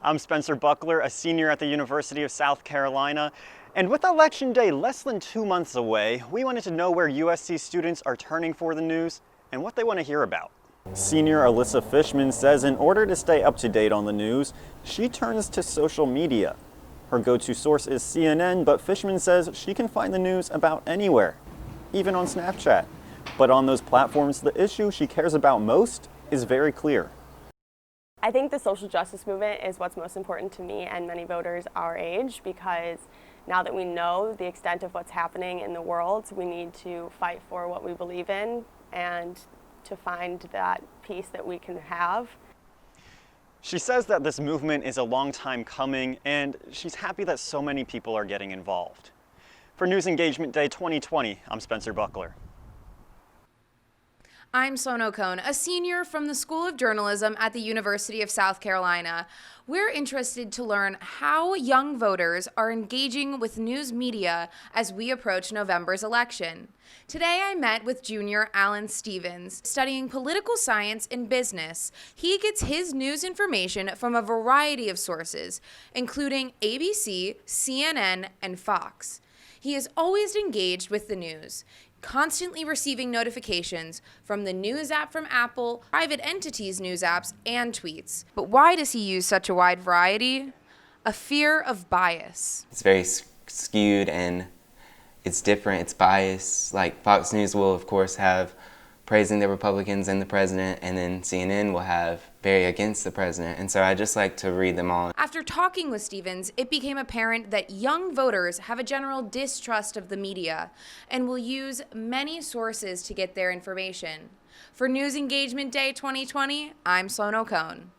I'm Spencer Buckler, a senior at the University of South Carolina. And with Election Day less than 2 months away, we wanted to know where USC students are turning for the news and what they want to hear about. Senior Alyssa Fishman says in order to stay up to date on the news, she turns to social media. Her go-to source is CNN, but Fishman says she can find the news about anywhere, even on Snapchat. But on those platforms, the issue she cares about most is very clear. I think the social justice movement is what's most important to me and many voters our age, because now that we know the extent of what's happening in the world, we need to fight for what we believe in and to find that peace that we can have. She says that this movement is a long time coming, and she's happy that so many people are getting involved. For News Engagement Day 2020, I'm Spencer Buckler. I'm Sloan O'Cone, a senior from the School of Journalism at the University of South Carolina. We're interested to learn how young voters are engaging with news media as we approach November's election. Today I met with junior Alan Stevens, studying political science and business. He gets his news information from a variety of sources, including ABC, CNN, and Fox. He is always engaged with the news, constantly receiving notifications from the news app from Apple, private entities' news apps, and tweets. But why does he use such a wide variety? A fear of bias. It's very skewed and it's different, it's biased. Like Fox News will of course have praising the Republicans and the president, and then CNN will have very against the president. And so I just like to read them all. After talking with Stevens, it became apparent that young voters have a general distrust of the media and will use many sources to get their information. For News Engagement Day 2020, I'm Sloan O'Cone.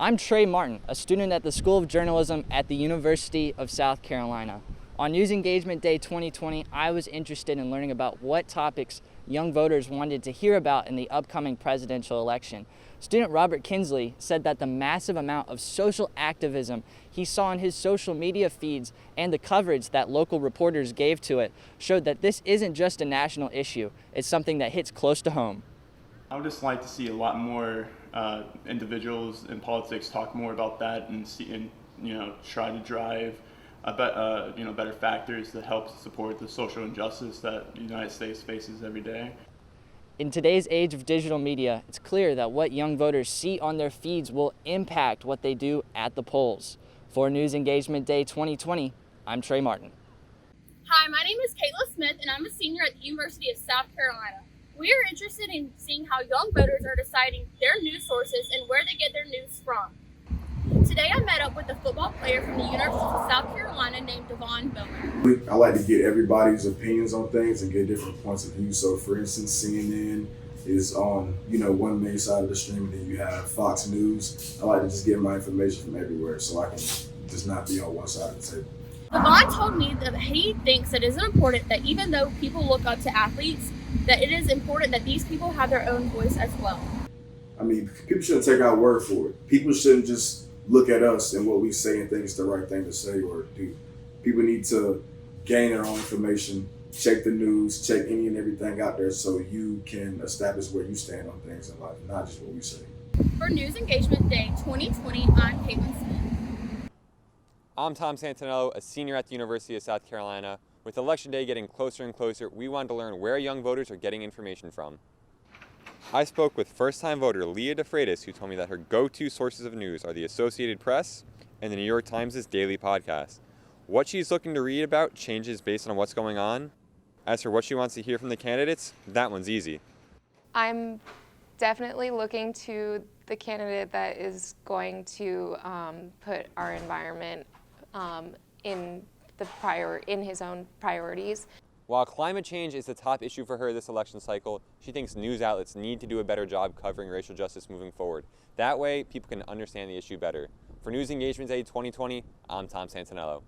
I'm Trey Martin, a student at the School of Journalism at the University of South Carolina. On News Engagement Day 2020, I was interested in learning about what topics young voters wanted to hear about in the upcoming presidential election. Student Robert Kinsley said that the massive amount of social activism he saw in his social media feeds and the coverage that local reporters gave to it showed that this isn't just a national issue, it's something that hits close to home. I would just like to see a lot more individuals in politics talk more about that and try to drive better factors that help support the social injustice that the United States faces every day. In today's age of digital media, it's clear that what young voters see on their feeds will impact what they do at the polls. For News Engagement Day 2020, I'm Trey Martin. Hi, my name is Kayla Smith, and I'm a senior at the University of South Carolina. We are interested in seeing how young voters are deciding their news sources and where they get their news from. Today I met up with a football player from the University of South Carolina named Devon Bowman. I like to get everybody's opinions on things and get different points of view. So for instance, CNN is on, one main side of the stream, and then you have Fox News. I like to just get my information from everywhere so I can just not be on one side of the table. Devon told me that he thinks that it is important that even though people look up to athletes, that it is important that these people have their own voice as well. I mean, people shouldn't take our word for it. People shouldn't just look at us and what we say and think is the right thing to say or do. People need to gain their own information, check the news, check any and everything out there so you can establish where you stand on things in life, not just what we say. For News Engagement Day 2020, I'm Caitlin Smith. I'm Tom Santinello, a senior at the University of South Carolina. With Election Day getting closer and closer, we wanted to learn where young voters are getting information from. I spoke with first-time voter Leah DeFreitas, who told me that her go-to sources of news are the Associated Press and the New York Times' daily podcast. What she's looking to read about changes based on what's going on. As for what she wants to hear from the candidates, that one's easy. I'm definitely looking to the candidate that is going to put our environment in his own priorities. While climate change is the top issue for her this election cycle, she thinks news outlets need to do a better job covering racial justice moving forward. That way, people can understand the issue better. For News Engagement Day 2020, I'm Tom Santinello.